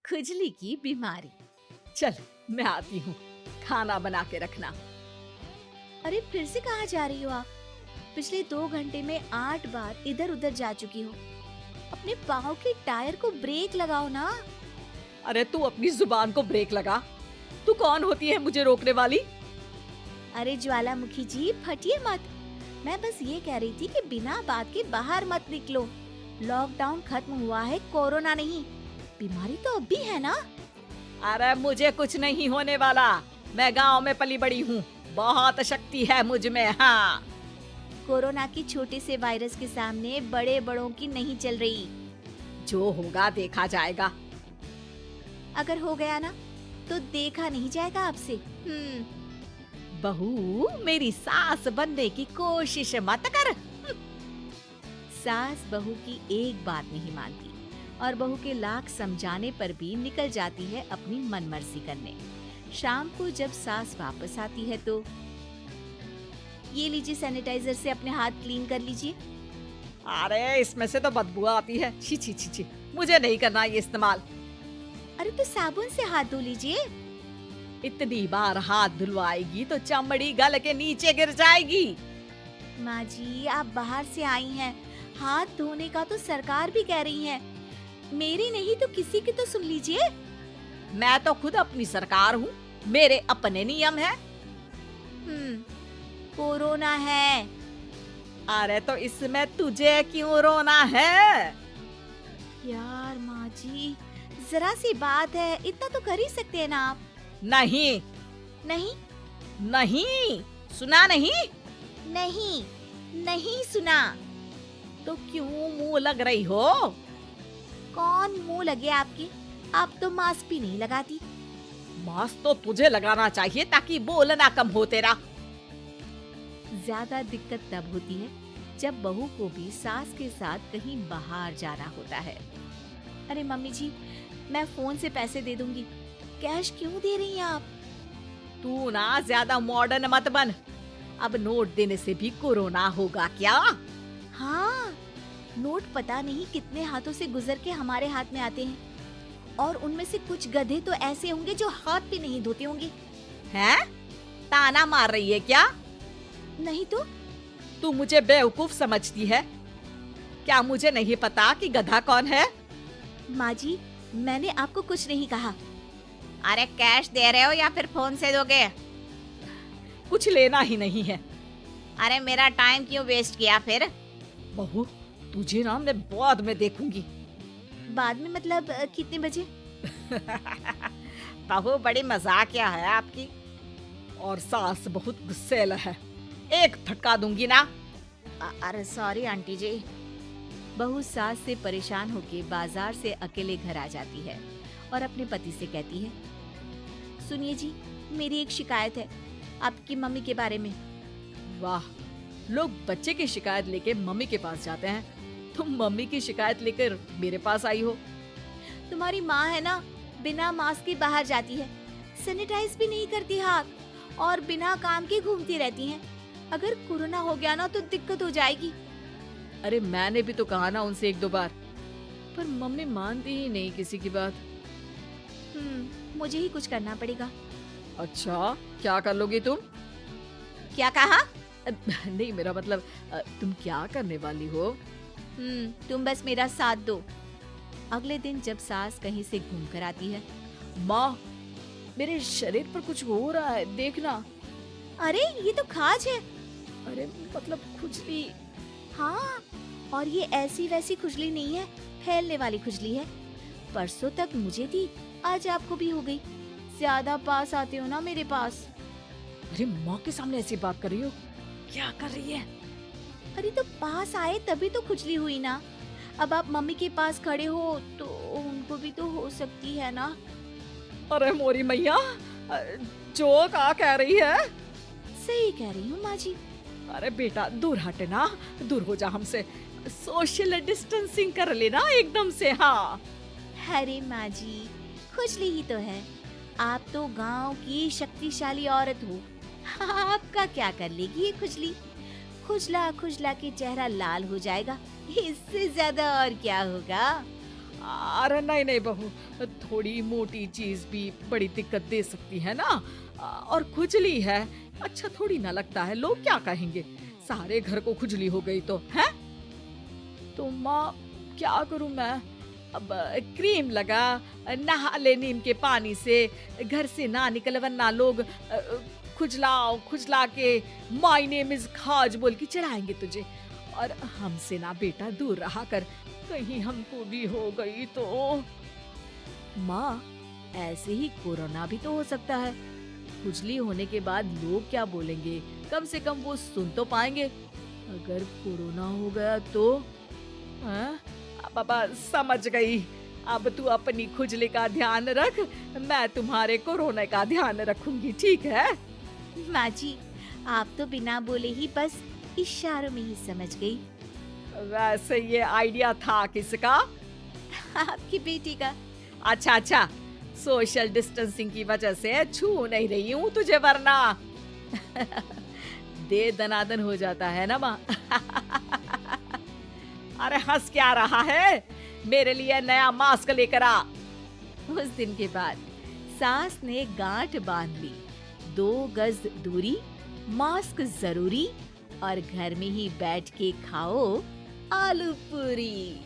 खुजली की बीमारी। चल मैं आती हूँ, खाना बना के रखना। अरे फिर से कहाँ जा रही हो आप? पिछले 2 घंटे में 8 बार इधर उधर जा चुकी हो। अपने पाँव के टायर को ब्रेक लगाओ ना। अरे तू अपनी जुबान को ब्रेक लगा। तू कौन होती है मुझे रोकने वाली? अरे ज्वालामुखी जी फटिए मत। मैं बस ये कह रही थी कि बिना बात के बाहर मत निकलो। लॉकडाउन खत्म हुआ है, कोरोना नहीं। बीमारी तो अब भी है ना। अरे मुझे कुछ नहीं होने वाला। मैं गांव में पली बड़ी हूँ, बहुत शक्ति है मुझ में। हाँ, कोरोना की छोटे से वायरस के सामने बड़े बड़ों की नहीं चल रही। जो होगा देखा जाएगा। अगर हो गया ना तो देखा नहीं जाएगा आपसे। बहू, मेरी सास बनने की कोशिश मत कर। सास बहू की एक बात नहीं मानती और बहू के लाख समझाने पर भी निकल जाती है अपनी मनमर्जी करने। शाम को जब सास वापस आती है तो ये लीजिए, सैनिटाइजर से अपने हाथ क्लीन कर लीजिए। अरे इसमें से तो बदबू आती है। छी छी छी छी, मुझे नहीं करना ये इस्तेमाल। अरे तो साबुन से हाथ धो लीजिए। इतनी बार हाथ धुलवाएगी तो चमड़ी गल के नीचे गिर जाएगी। माँ जी आप बाहर से आई हैं, हाथ धोने का तो सरकार भी कह रही है। मेरी नहीं तो किसी की तो सुन लीजिए। मैं तो खुद अपनी सरकार हूँ, मेरे अपने नियम है। कोरोना है। अरे तो इसमें तुझे क्यों रोना है? यार माँ जी, जरा सी बात है, इतना तो कर ही सकते हैं ना आप। नहीं नहीं नहीं, सुना नहीं? नहीं नहीं सुना। तो क्यों मुंह लग रही हो? कौन मुंह लगे आपके? आप तो मास्क भी नहीं लगाती। मास्क तो तुझे लगाना चाहिए ताकि बोलना कम हो तेरा। ज्यादा दिक्कत तब होती है जब बहू को भी सास के साथ कहीं बाहर जाना होता है। अरे मम्मी जी, मैं फोन से पैसे दे दूंगी, कैश क्यों दे रही हैं आप? तू ना ज्यादा मॉडर्न मत बन। अब नोट देने से भी कोरोना होगा क्या? हाँ, नोट पता नहीं कितने हाथों से गुजर के हमारे हाथ में आते हैं और उनमें से कुछ गधे तो ऐसे होंगे जो हाथ भी नहीं धोते होंगे। हैं? ताना मार रही है क्या? नहीं तो। तू मुझे बेवकूफ समझती है क्या? मुझे नहीं पता कि गधा कौन है? माँ जी, मैंने आपको कुछ नहीं कहा। अरे कैश दे रहे हो या फिर फोन से दोगे? कुछ लेना ही नहीं है। अरे मेरा टाइम क्यों वेस्ट किया फिर? बहू, तुझे ना मैं बाद में देखूंगी। बाद में मतलब कितने बजे? बहू बड़ी मजाकिया है आपकी। और सास बहुत गुस्सैल है, एक फटका दूंगी ना। अरे सॉरी आंटी जी। बहू सास से परेशान होके बाजार से अकेले घर आ जाती है और अपने पति से कहती है, सुनिए जी, मेरी एक शिकायत है आपकी मम्मी के बारे में। वाह, लोग बच्चे की शिकायत लेके मम्मी के पास जाते हैं, तुम मम्मी की शिकायत लेकर मेरे पास आई हो। तुम्हारी माँ है ना, बिना मास्क के बाहर जाती है, सैनिटाइज भी नहीं करती हाथ और बिना काम के घूमती रहती हैं। अगर कोरोना हो गया ना तो दिक्कत हो जाएगी। अरे मैंने भी तो कहा ना उनसे 1-2 बार, पर मम्मी मानती ही नहीं किसी की बात। मुझे ही कुछ करना पड़ेगा। अच्छा, क्या कर लोगी तुम? क्या कहा? नहीं, मेरा मतलब तुम क्या करने वाली हो? तुम बस मेरा साथ दो। अगले दिन जब सास कहीं से घूम कर आती है, माँ, मेरे शरीर पर कुछ हो रहा है, देखना। अरे ये तो खाज है। अरे मतलब खुजली। हाँ, और ये ऐसी वैसी खुजली नहीं है, फैलने वाली खुजली है। परसों तक मुझे थी, आज आपको भी हो गई। ज्यादा पास आते हो ना मेरे पास। अरे माँ के सामने ऐसी बात कर रही हो? क्या कर रही है? अरे तो पास आए तभी तो खुजली हुई ना। अब आप मम्मी के पास खड़े हो तो उनको भी तो हो सकती है ना। अरे मोरी मैया, जो का कह रही है? सही कह रही हूँ माँ जी। अरे बेटा दूर हटे ना, दूर हो जा हमसे। सोशल डिस्टेंसिंग कर लेना एकदम से। हाँ। अरे माँ जी, खुजली ही तो है। आप तो गांव की शक्तिशाली औरत हो, आपका क्या कर लेगी ये खुजली? खुजला खुजला के चेहरा लाल हो जाएगा, इससे ज्यादा और क्या होगा? अरे नहीं नहीं बहू, थोड़ी मोटी चीज भी बड़ी दिक्कत दे सकती है ना। और खुजली है, अच्छा थोड़ी ना लगता है, लोग क्या कहेंगे, सारे घर को खुजली हो गई तो है। तो माँ क्या करूं मैं, अब क्रीम लगा, नहा ले नीम के पानी से, घर से ना निकल वरना लोग खुजला के माय नेम इज खाज बोल के चढ़ाएंगे तुझे। और हमसे ना बेटा दूर रहा कर, कहीं हमको भी हो गई तो। माँ, ऐसे ही कोरोना भी तो हो सकता है। खुजली होने के बाद लोग क्या बोलेंगे, कम से कम वो सुन तो पाएंगे। अगर कोरोना हो गया तो हाँ? बाबा समझ गई, अब तू अपनी खुजली का ध्यान रख, मैं तुम्हारे कोरोना का ध्यान रखूंगी, ठीक है। माँ जी, आप तो बिना बोले ही बस इशारों में ही समझ गई। वैसे ये आइडिया था किसका? आपकी बेटी का। अच्छा अच्छा, सोशल डिस्टेंसिंग की वजह से छू नहीं रही हूँ तुझे वरना दे दनादन हो जाता है ना माँ। अरे हंस क्या रहा है, मेरे लिए नया मास्क लेकर आ। उस दिन के बाद सास ने गांठ बांध ली, 2 गज दूरी, मास्क जरूरी, और घर में ही बैठ के खाओ आलू पूरी।